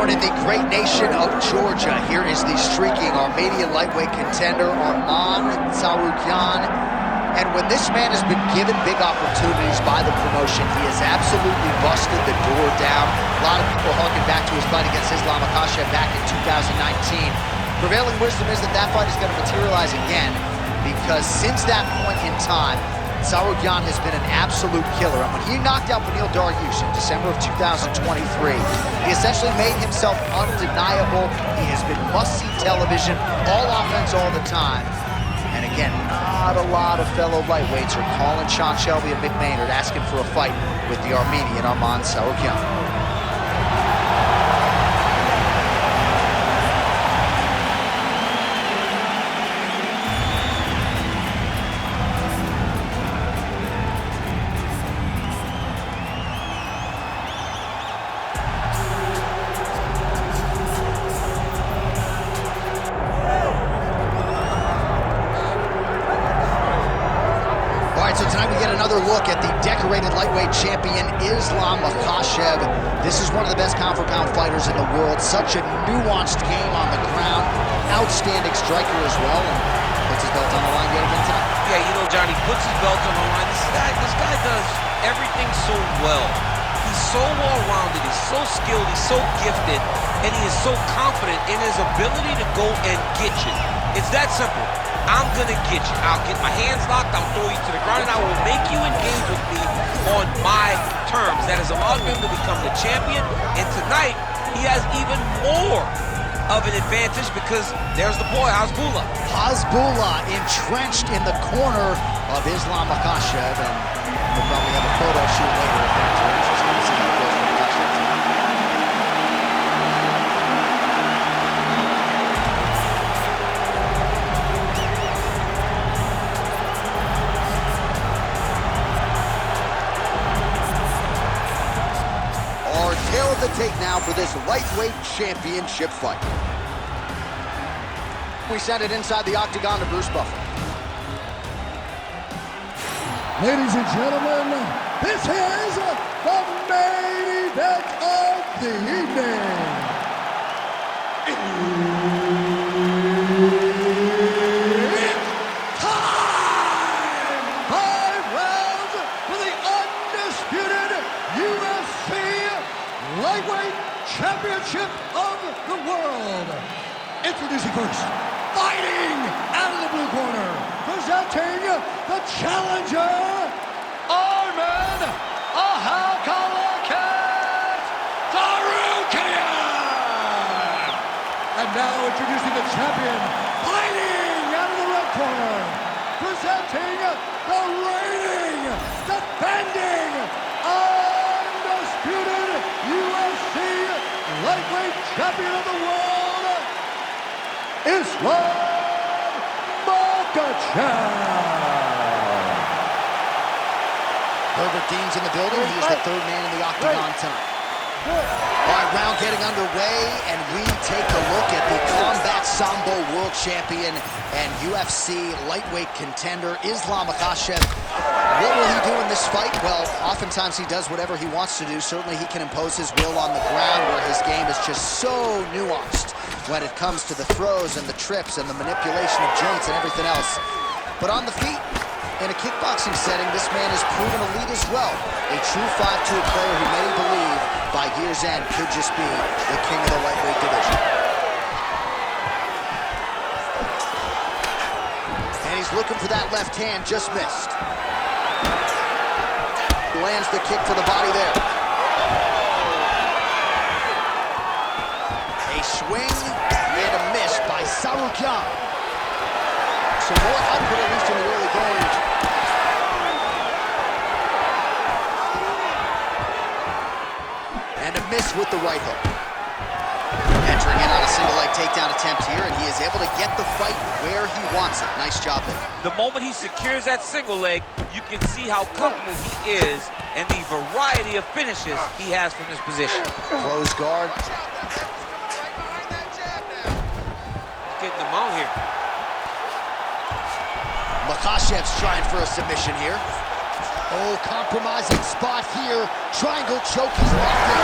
born in the great nation of Georgia. Here is the streaking Armenian lightweight contender, Arman Tsarukyan. And when this man has been given big opportunities by the promotion, he has absolutely busted the door down. A lot of people harken back to his fight against Makhachev back in 2019. Prevailing wisdom is that that fight is going to materialize again, because since that point in time, Tsarukyan has been an absolute killer. And when he knocked out Beneil Dariush in December of 2023, he essentially made himself undeniable. He has been must-see television, all offense all the time. And again, not a lot of fellow lightweights are calling Sean Shelby and Mick Maynard asking for a fight with the Armenian Arman Tsarukyan. So tonight we get another look at the decorated lightweight champion, Islam Makhachev. This is one of the best pound-for-pound fighters in the world. Such a nuanced game on the ground. Outstanding striker as well. And puts his belt on the line yet again tonight. Yeah, you know, Johnny puts his belt on the line. This guy does everything so well. He's so well-rounded. He's so skilled. He's so gifted. And he is so confident in his ability to go and get you. It's that simple. I'm gonna get you. I'll get my hands locked, I'll throw you to the ground, and I will make you engage with me on my terms. That has allowed him to become the champion, and tonight, he has even more of an advantage because there's the boy, Hasbullah. Hasbullah entrenched in the corner of Islam Makhachev, and we'll probably have a photo shoot later if that's interesting to see how it goes for Makhachev tonight. Tail of the tape now for this lightweight championship fight. We send it inside the octagon to Bruce Buffer. Ladies and gentlemen, this is the main event of the evening. It's time! 5 rounds for the undisputed UFC Lightweight Championship of the world. Introducing first, fighting out of the blue corner, presenting the challenger, Arman Tsarukyan. And now introducing the champion, fighting out of the red corner, presenting the reigning, defending, undisputed UFC lightweight champion of the world, Islam Makhachev. Herbert Dean's in the building. He's the third man in the octagon tonight. All right, round getting underway, and we take a look at the Combat Sambo world champion and UFC lightweight contender, Islam Makhachev. What will he do in this fight? Well, oftentimes he does whatever he wants to do. Certainly he can impose his will on the ground, where his game is just so nuanced when it comes to the throws and the trips and the manipulation of joints and everything else. But on the feet, in a kickboxing setting, this man has proven elite as well. A true 5'2" player who many believe by year's end could just be the king of the lightweight division. And he's looking for that left hand, just missed. Lands the kick for the body there. A swing and a miss by Tsarukyan. Some more output, at least in the early going. And a miss with the right hook. Entering in on a single leg takedown attempt here, and he is able to get the fight where he wants it. Nice job there. The moment he secures that single leg, you can see how comfortable he is and the variety of finishes he has from this position. Close guard. Getting them out here. Makhachev's trying for a submission here. Oh, compromising spot here. Triangle choke, he's locked in.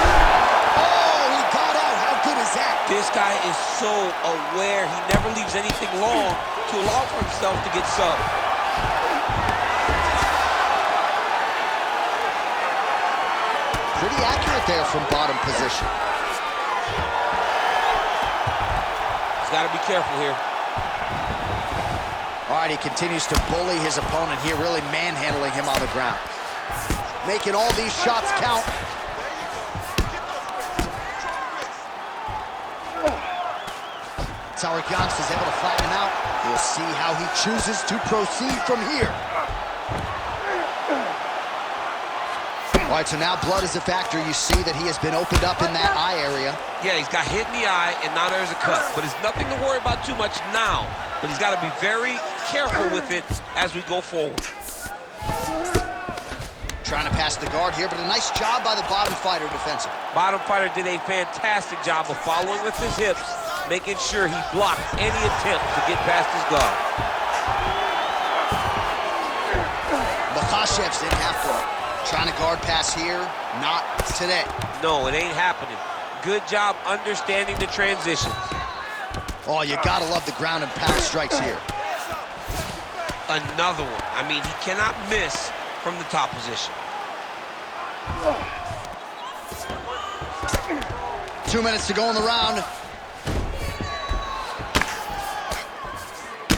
Oh, he got out. How good good is that? This guy is so aware. He never leaves anything long to allow for himself to get subbed. Pretty accurate there from bottom position. He's got to be careful here. All right, he continues to bully his opponent here, really manhandling him on the ground. Making all these shots count. Tsarukyan is able to flatten him out. We'll see how he chooses to proceed from here. All right, so now blood is a factor. You see that he has been opened up in that eye area. Yeah, he's got hit in the eye, and now there's a cut. But it's nothing to worry about too much now. But he's got to be very careful with it as we go forward. Trying to pass the guard here, but a nice job by the bottom fighter defensively. Bottom fighter did a fantastic job of following with his hips, making sure he blocked any attempt to get past his guard. Makhachev's in half guard. Trying to guard pass here, not today. No, it ain't happening. Good job understanding the transitions. Oh, you gotta love the ground and pound strikes here. Another one. I mean, he cannot miss from the top position. 2 minutes to go in the round.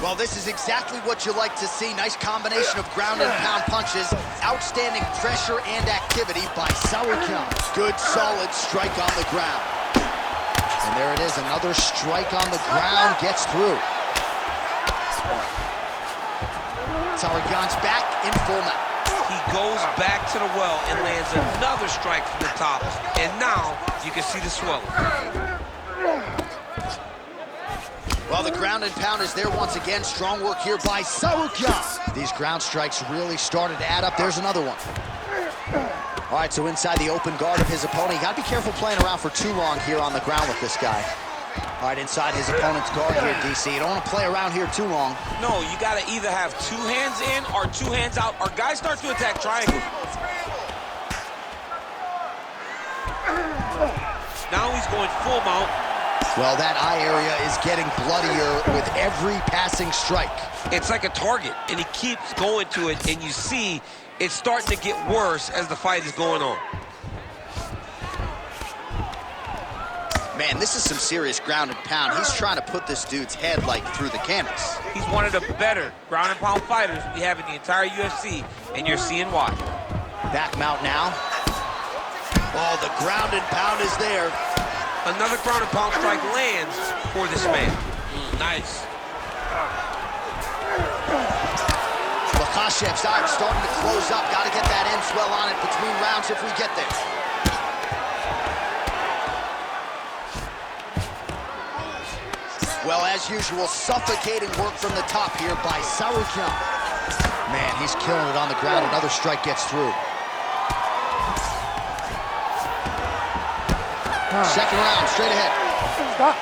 Well, this is exactly what you like to see. Nice combination of ground and pound punches. Outstanding pressure and activity by Tsarukyan. Good, solid strike on the ground. And there it is, another strike on the ground, gets through. Tsarukyan's back in full mount. He goes back to the well and lands another strike from the top. And now you can see the swelling. Well, the ground and pound is there once again. Strong work here by Tsarukyan. These ground strikes really started to add up. There's another one. All right, so inside the open guard of his opponent. You got to be careful playing around for too long here on the ground with this guy. All right, inside his opponent's guard here, DC. You don't want to play around here too long. No, you got to either have two hands in or two hands out, or guys start to attack triangle. Now he's going full mount. Well, that eye area is getting bloodier with every passing strike. It's like a target, and he keeps going to it, and you see it's starting to get worse as the fight is going on. Man, this is some serious ground and pound. He's trying to put this dude's head, like, through the canvas. He's one of the better ground and pound fighters we have in the entire UFC, and you're seeing why. Back mount now. Oh, the ground and pound is there. Another ground and pound strike lands for this man. Nice. Makhachev's arm starting to close up. Got to get that end swell on it between rounds if we get there. Well, as usual, suffocating work from the top here by Tsarukyan. Man, he's killing it on the ground. Another strike gets through. Second round, straight ahead. Stop.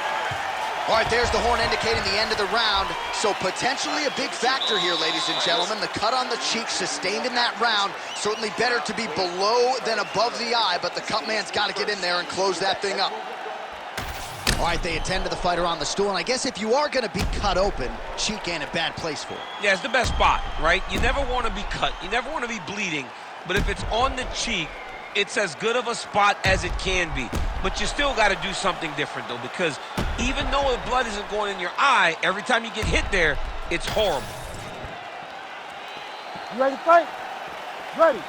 All right, there's the horn indicating the end of the round. So potentially a big factor here, ladies and gentlemen. The cut on the cheek sustained in that round. Certainly better to be below than above the eye, but the cut man's got to get in there and close that thing up. All right, they attend to the fighter on the stool, and I guess if you are going to be cut open, cheek ain't a bad place for it. Yeah, it's the best spot, right? You never want to be cut. You never want to be bleeding. But if it's on the cheek, it's as good of a spot as it can be. But you still got to do something different, though, because even though the blood isn't going in your eye, every time you get hit there, it's horrible. You ready to fight? Ready.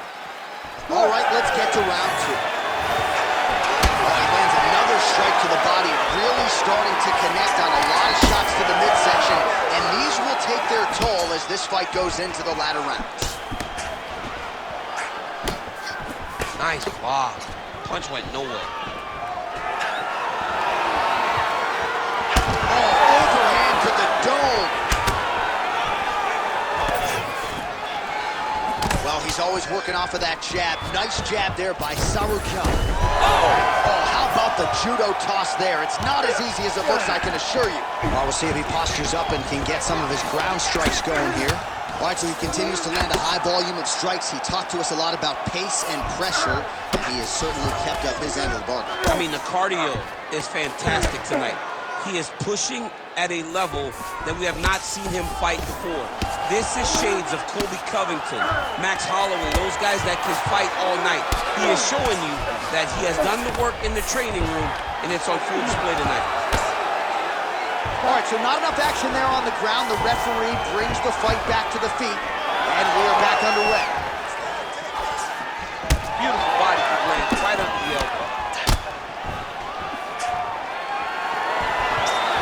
All right, let's get to round two. Oh, he lands another strike to the body, really starting to connect on a lot of shots to the midsection, and these will take their toll as this fight goes into the latter rounds. Nice block. Punch went nowhere. Oh, overhand to the dome. Well, he's always working off of that jab. Nice jab there by Tsarukyan. Oh, how about the judo toss there? It's not as easy as it looks, I can assure you. Well, we'll see if he postures up and can get some of his ground strikes going here. All right, so he continues to land a high volume of strikes. He talked to us a lot about pace and pressure, and he has certainly kept up his end of the bargain. I mean, the cardio is fantastic tonight. He is pushing at a level that we have not seen him fight before. This is shades of Colby Covington, Max Holloway, those guys that can fight all night. He is showing you that he has done the work in the training room, and it's on full display tonight. All right, so not enough action there on the ground. The referee brings the fight back to the feet, and we are back underway. Beautiful body kick lands right under the elbow.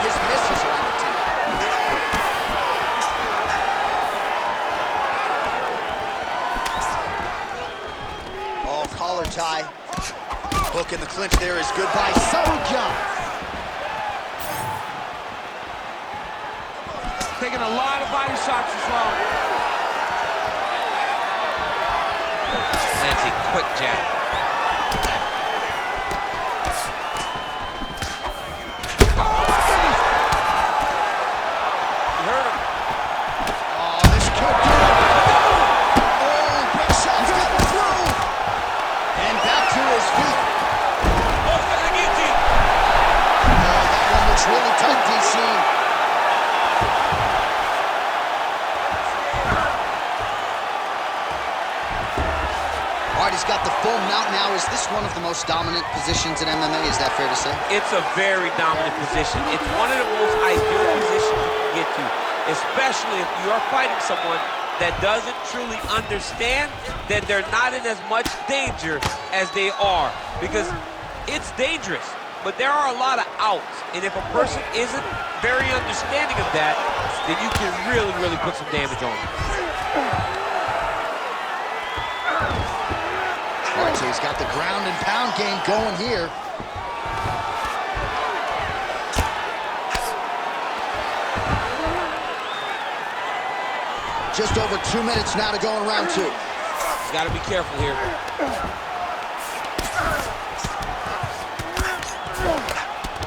His misses are on the team. Oh, collar tie. Hook in the clinch there is good by Tsarukyan. Taking a lot of body shots as well. That's a quick jab. You heard him. Oh, this could do it. Oh, big shots getting through. And back to his feet. Oh, for the guillotine. Oh, that one looks really tight, DC. All right, he's got the full mount now. Is this one of the most dominant positions in MMA? Is that fair to say? It's a very dominant position. It's one of the most ideal positions you can get to, especially if you are fighting someone that doesn't truly understand that they're not in as much danger as they are, because it's dangerous, but there are a lot of outs, and if a person isn't very understanding of that, then you can really, really put some damage on them. All right, so he's got the ground and pound game going here. Just over 2 minutes now to go in round 2. You got to be careful here.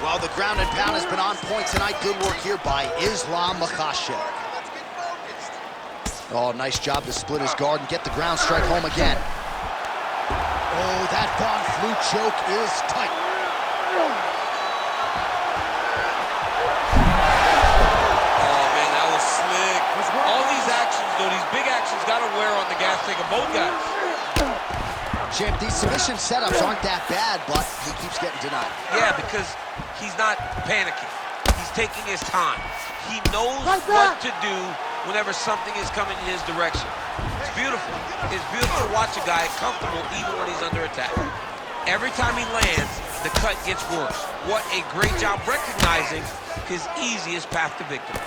Well, the ground and pound has been on point tonight. Good work here by Islam Makhachev. Oh, nice job to split his guard and get the ground strike home again. Oh, that Von Flue choke is tight. Oh, man, that was slick. All these actions, though, these big actions got to wear on the gas tank of both guys. Champ, these submission setups aren't that bad, but he keeps getting denied. Yeah, because he's not panicking. He's taking his time. He knows what to do whenever something is coming in his direction. It's beautiful. It's beautiful to watch a guy comfortable even when he's under attack. Every time he lands, the cut gets worse. What a great job recognizing his easiest path to victory.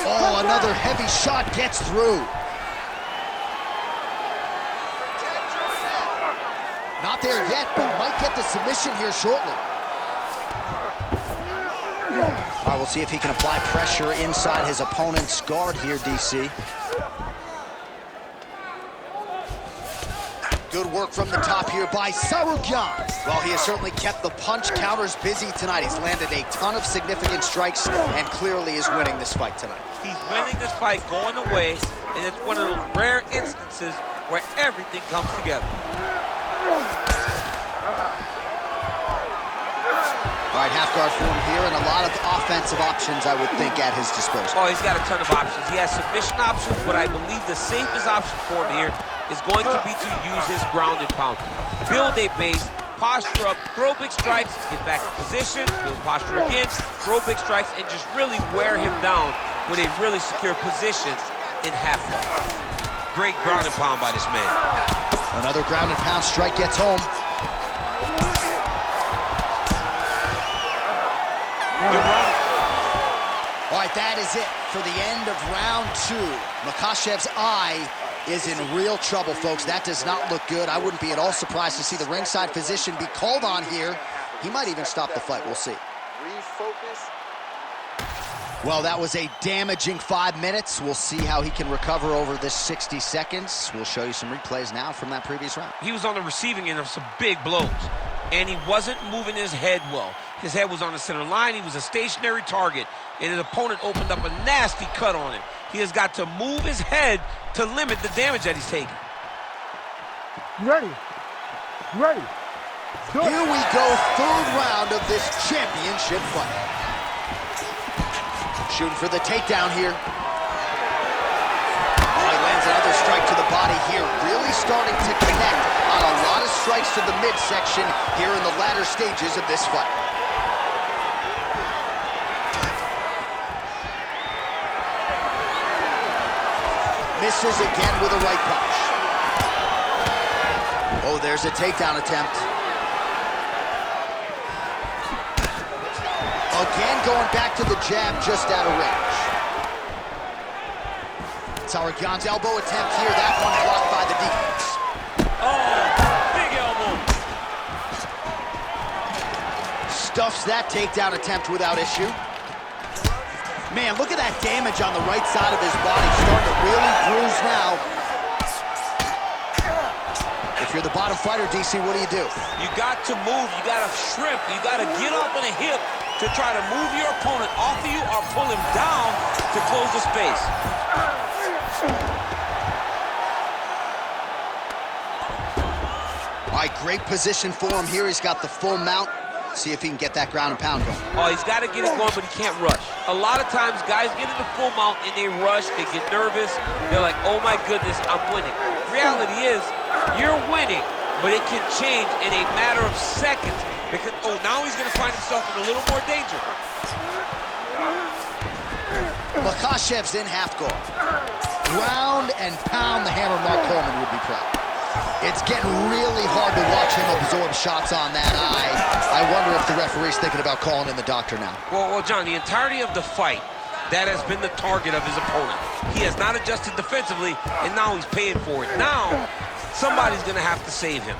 Oh, another heavy shot gets through. Not there yet, but might get the submission here shortly. All right, we'll see if he can apply pressure inside his opponent's guard here, DC. Good work from the top here by Tsarukyan. Well, he has certainly kept the punch counters busy tonight. He's landed a ton of significant strikes and clearly is winning this fight tonight. He's winning this fight going away, and it's one of those rare instances where everything comes together. All right, half guard for him here, and a lot of offensive options, I would think, at his disposal. Oh, he's got a ton of options. He has submission options, but I believe the safest option for him here is going to be to use his ground and pound. Build a base, posture up, throw big strikes, get back in position, build posture again, throw big strikes, and just really wear him down with a really secure position in half guard. Great ground and pound by this man. Another ground and pound strike gets home. All right, that is it for the end of round 2. Makhachev's eye is in real trouble, folks. That does not look good. I wouldn't be at all surprised to see the ringside physician be called on here. He might even stop the fight. We'll see. Refocus. Well, that was a damaging 5 minutes. We'll see how he can recover over this 60 seconds. We'll show you some replays now from that previous round. He was on the receiving end of some big blows, and he wasn't moving his head well. His head was on the center line. He was a stationary target, and his opponent opened up a nasty cut on him. He has got to move his head to limit the damage that he's taking. Ready. Ready. Good. Here we go, third round of this championship fight. Shooting for the takedown here. Oh, he lands another strike to the body here. Really starting to connect on a lot of strikes to the midsection here in the latter stages of this fight. Misses again with a right punch. Oh, there's a takedown attempt. Again, going back to the jab, just out of range. Tsarukyan's elbow attempt here. That one blocked by the defense. Oh, big elbow. Stuffs that takedown attempt without issue. Man, look at that damage on the right side of his body. Starting to really bruise now. If you're the bottom fighter, DC, what do? You got to move. You got to shrimp. You got to get up on a hip to try to move your opponent off of you or pull him down to close the space. All right, great position for him here. He's got the full mount. See if he can get that ground and pound going. Oh, he's got to get it going, but he can't rush. A lot of times, guys get into full mount and they rush, they get nervous. They're like, oh my goodness, I'm winning. Reality is, you're winning, but it can change in a matter of seconds. Because, oh, now he's going to find himself in a little more danger. Makhachev's in half guard. Ground and pound, the hammer Mark Coleman would be proud. It's getting really hard to watch him absorb shots on that eye. I wonder if the referee's thinking about calling in the doctor now. Well, John, the entirety of the fight, that has been the target of his opponent. He has not adjusted defensively, and now he's paying for it. Now, somebody's going to have to save him.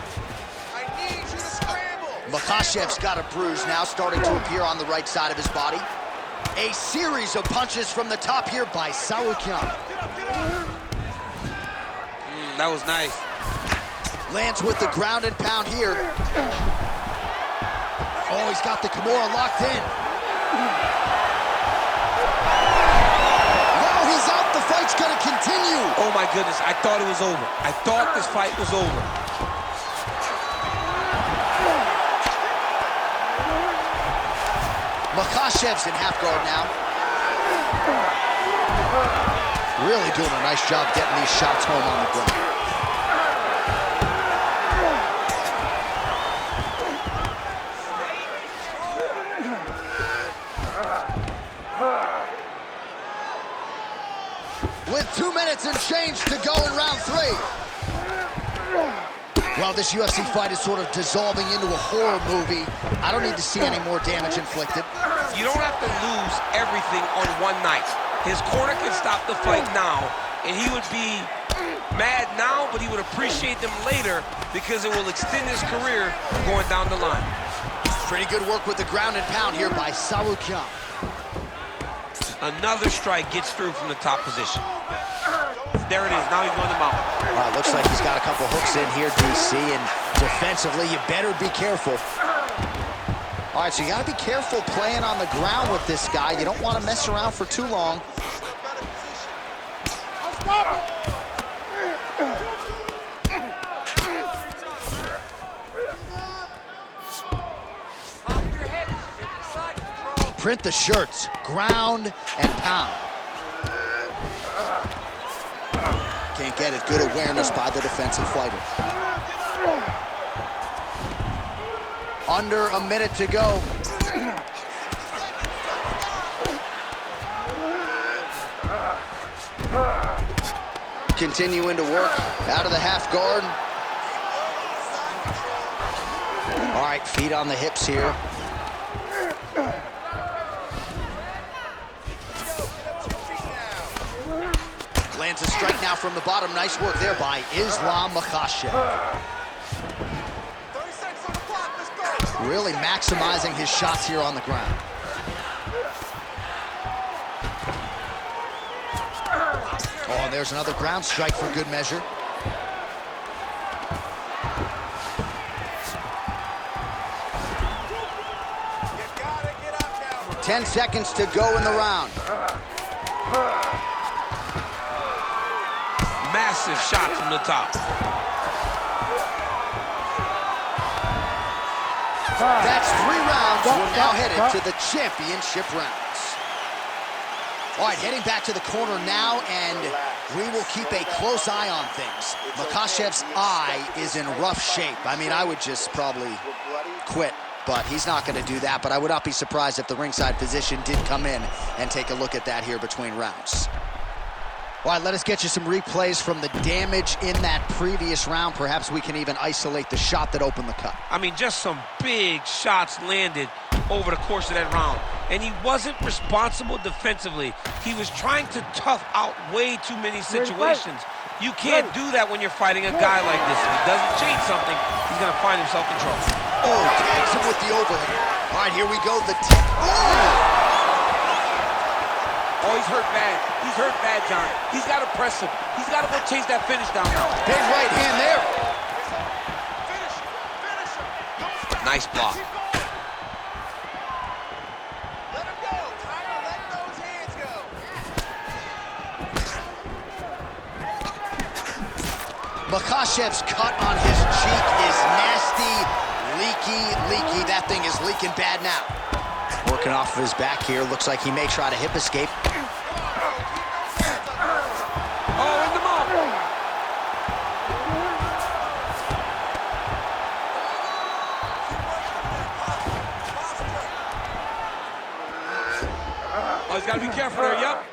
I need you to scramble. Makhachev's got a bruise now, starting to appear on the right side of his body. A series of punches from the top here by Tsarukyan. That was nice. Lands with the ground and pound here. Oh, he's got the Kimura locked in. No, he's out. The fight's gonna continue. Oh my goodness, I thought it was over. I thought this fight was over. Makhachev's in half guard now. Really doing a nice job getting these shots home on the ground. With 2 minutes and change to go in round 3. Well, this UFC fight is sort of dissolving into a horror movie. I don't need to see any more damage inflicted. You don't have to lose everything on one night. His corner can stop the fight now, and he would be mad now, but he would appreciate them later because it will extend his career going down the line. Pretty good work with the ground and pound here by Tsarukyan. Another strike gets through from the top position. There it is, now he's going to mount. Looks like he's got a couple hooks in here, DC, and defensively, you better be careful. All right, so you got to be careful playing on the ground with this guy. You don't want to mess around for too long. Print the shirts, ground and pound. Can't get it. Good awareness by the defensive fighter. Under a minute to go. Continuing to work out of the half guard. All right, feet on the hips here. Lands a strike now from the bottom. Nice work there by Islam Makhachev. Really maximizing his shots here on the ground. Oh, and there's another ground strike for good measure. You gotta get up now. 10 seconds to go in the round. massive shot from the top. That's 3 rounds. We're now headed to the championship rounds. All right, heading back to the corner now, and we will keep a close eye on things. Makhachev's eye is in rough shape. I mean, I would just probably quit, but he's not going to do that. But I would not be surprised if the ringside physician did come in and take a look at that here between rounds. All right, let us get you some replays from the damage in that previous round. Perhaps we can even isolate the shot that opened the cut. I mean, just some big shots landed over the course of that round. And he wasn't responsible defensively. He was trying to tough out way too many situations. You can't do that when you're fighting a guy like this. If he doesn't change something, he's going to find himself in trouble. Oh, tags him with the overhand. All right, here we go. Oh, he's hurt bad. He's hurt bad, John. He's got to press him. He's got to go chase that finish down now. Big right hand there. Nice block. Let him go, Tyler. Let those hands go. Makhachev's cut on his cheek is nasty, leaky. That thing is leaking bad now. Working off of his back here. Looks like he may try to hip escape. Oh, in the mouth. Oh, he's got to be careful there, yep.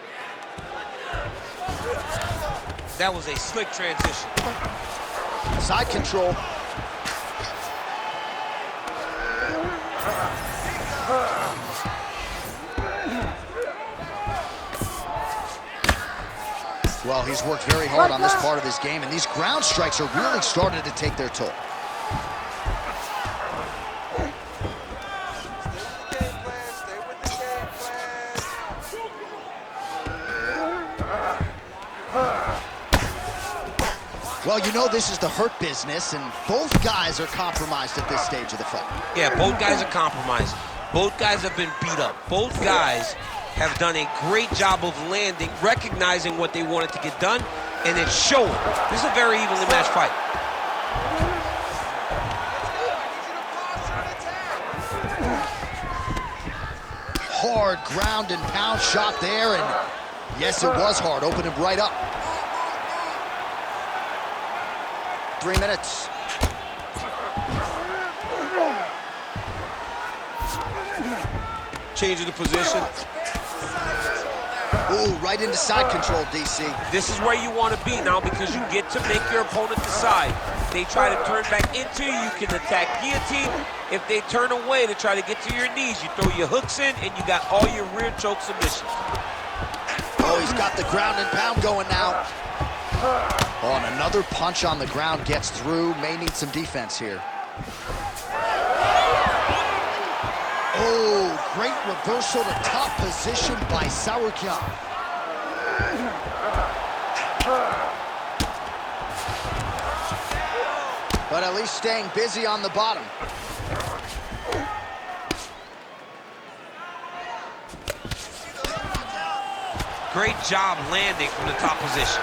That was a slick transition. Side control. Well, he's worked very hard on this part of his game, and these ground strikes are really starting to take their toll. Well, you know this is the hurt business, and both guys are compromised at this stage of the fight. Yeah, both guys are compromised. Both guys have been beat up. Both guys have done a great job of landing, recognizing what they wanted to get done, and it's showing. This is a very evenly matched fight. Hard ground and pound shot there, and yes, it was hard. Opened him right up. 3 minutes. Changing the position. Ooh, right into side control, DC. This is where you want to be now because you get to make your opponent decide. They try to turn back into you, can attack guillotine. If they turn away to try to get to your knees, you throw your hooks in and you got all your rear choke submissions. Oh, he's got the ground and pound going now. Oh, and another punch on the ground gets through. May need some defense here. Oh, great reversal to top position by Tsarukyan. But at least staying busy on the bottom. Great job landing from the top position.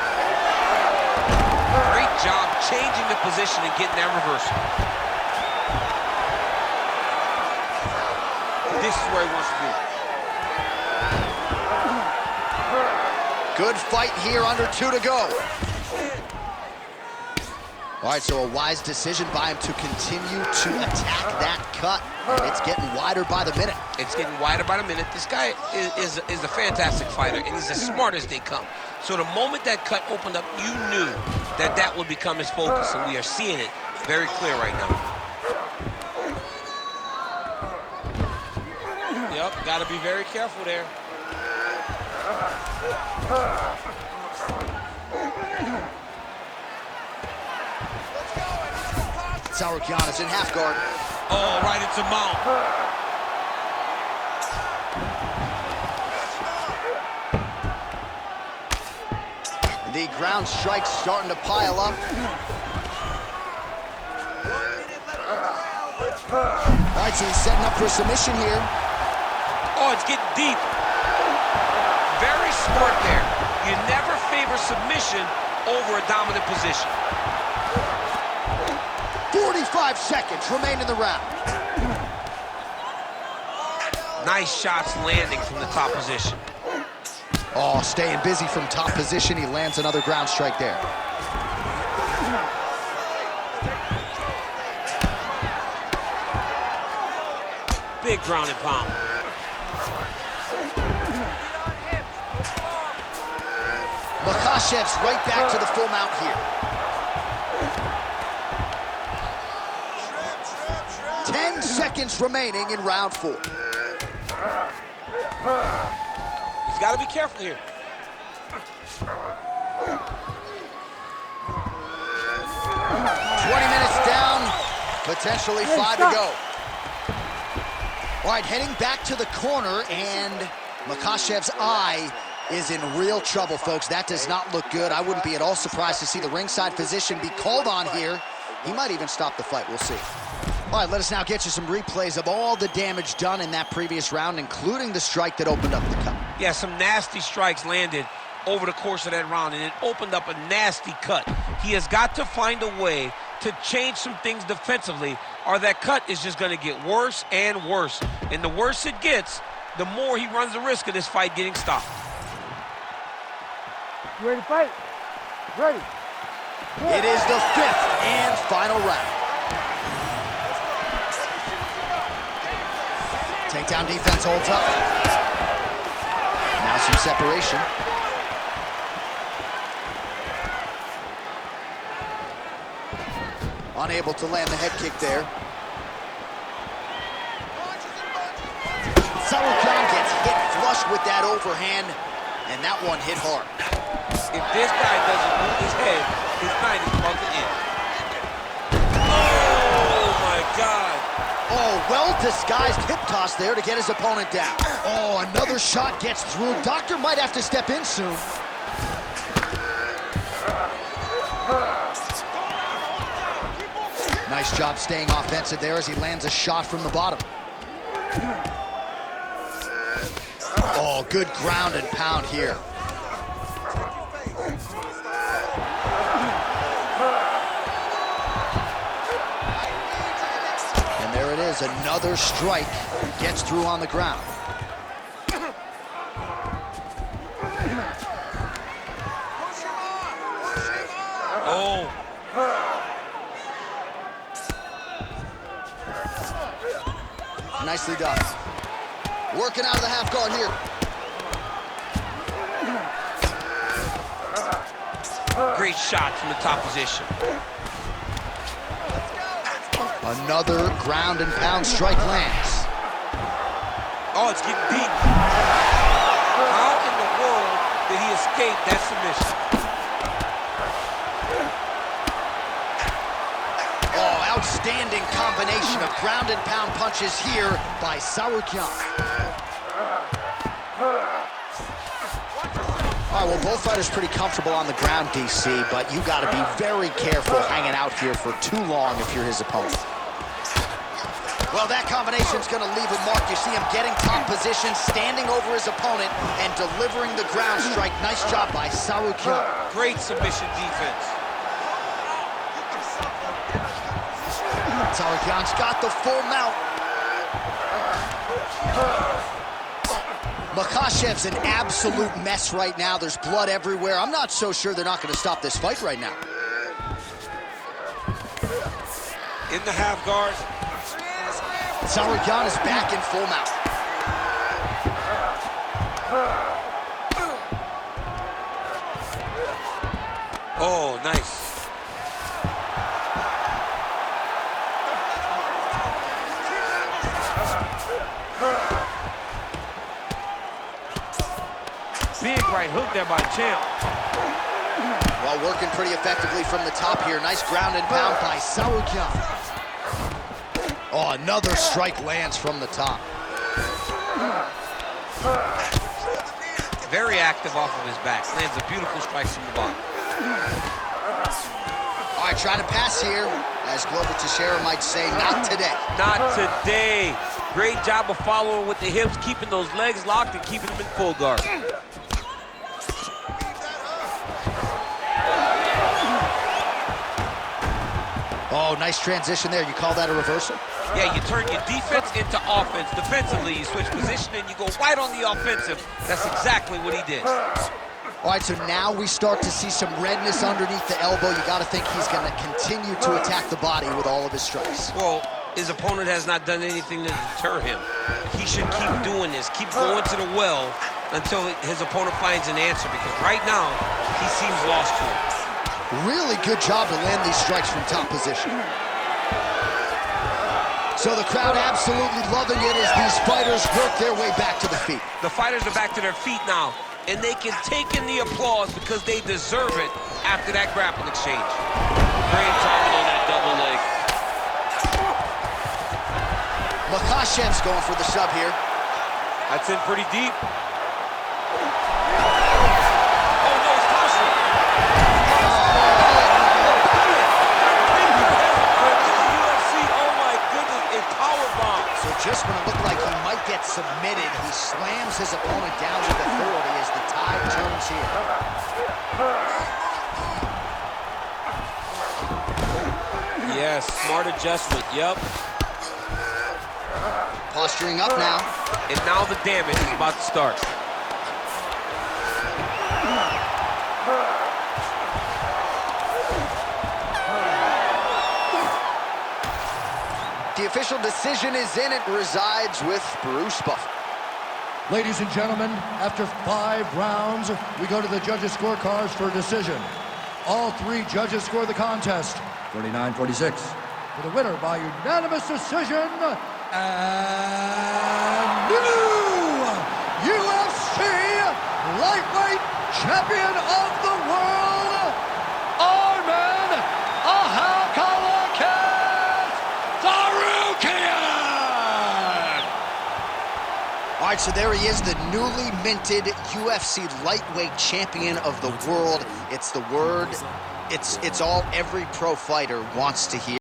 Great job changing the position and getting that reversal. This is where he wants to be. Good fight here, under 2 to go. All right, so a wise decision by him to continue to attack that cut. And it's getting wider by the minute. It's getting wider by the minute. This guy is a fantastic fighter, and he's as smart as they come. So the moment that cut opened up, you knew that that would become his focus, and we are seeing it very clear right now. Yep, got to be very careful there. Tsarukyan is in half guard. Oh, right into mount. The ground strikes starting to pile up. All right, so he's setting up for a submission here. Oh, it's getting deep. Very smart there. You never favor submission over a dominant position. 45 seconds remain in the round. Nice shots landing from the top position. Oh, staying busy from top position. He lands another ground strike there. Big ground and pound. Makhachev's right back to the full mount here. 10 seconds remaining in round 4. He's got to be careful here. Minutes down, potentially 5 to go. All right, heading back to the corner, and Makhachev's eye is in real trouble, folks. That does not look good. I wouldn't be at all surprised to see the ringside physician be called on here. He might even stop the fight. We'll see. All right, let us now get you some replays of all the damage done in that previous round, including the strike that opened up the cut. Yeah, some nasty strikes landed over the course of that round, and it opened up a nasty cut. He has got to find a way to change some things defensively, or that cut is just going to get worse and worse. And the worse it gets, the more he runs the risk of this fight getting stopped. You ready to fight? Ready. It is the 5th and final round. Takedown defense holds up. Now some separation. Unable to land the head kick there. Tsarukyan gets hit flush with that overhand, and that one hit hard. If this guy doesn't move his head, his night is about to end. Oh, my God. Oh, well-disguised hip toss there to get his opponent down. Oh, another shot gets through. Doctor might have to step in soon. Nice job staying offensive there as he lands a shot from the bottom. Oh, good ground and pound here. And there it is, another strike gets through on the ground. Oh. Nicely done. Working out of the half guard here. Great shot from the top position. Another ground and pound strike lands. Oh, it's getting deep. How in the world did he escape that submission? Oh, outstanding combination of ground and pound punches here by Tsarukyan. All right, well, both fighters pretty comfortable on the ground, DC, but you got to be very careful hanging out here for too long if you're his opponent. Well, that combination's going to leave a mark. You see him getting top position, standing over his opponent, and delivering the ground strike. Nice job by Tsarukyan. Great submission defense. Tsarukyan's got the full mount. Makhachev's an absolute mess right now. There's blood everywhere. I'm not so sure they're not going to stop this fight right now. In the half guard. Tsarukyan is back in full mount. Oh, nice. Big right hook there by Champ. Well, working pretty effectively from the top here. Nice ground and pound by Tsarukyan. Oh, another strike lands from the top. Very active off of his back. Lands a beautiful strike from the bottom. All right, trying to pass here. As Glover Teixeira might say, not today. Not today. Great job of following with the hips, keeping those legs locked and keeping them in full guard. Oh, nice transition there. You call that a reversal? Yeah, you turn your defense into offense. Defensively, you switch position and you go right on the offensive. That's exactly what he did. All right, so now we start to see some redness underneath the elbow. You got to think he's going to continue to attack the body with all of his strikes. Well, his opponent has not done anything to deter him. He should keep doing this, keep going to the well until his opponent finds an answer, because right now, he seems lost to it. Really good job to land these strikes from top position. So the crowd absolutely loving it as these fighters work their way back to the feet. The fighters are back to their feet now, and they can take in the applause because they deserve it after that grappling exchange. Great timing on that double leg. Makhachev's going for the sub here. That's in pretty deep. Just when it looked like he might get submitted, he slams his opponent down with authority as the tide turns here. Yes, smart adjustment, yep. Posturing up now. And now the damage is about to start. The official decision is in. It resides with Bruce Buffer. Ladies and gentlemen, after 5 rounds, we go to the judges' scorecards for a decision. All 3 judges score the contest 49-46. For the winner by unanimous decision, and new UFC lightweight champion of the world, Arman Tsarukyan! All right, so there he is, the newly minted UFC lightweight champion of the world. It's the word, it's all every pro fighter wants to hear.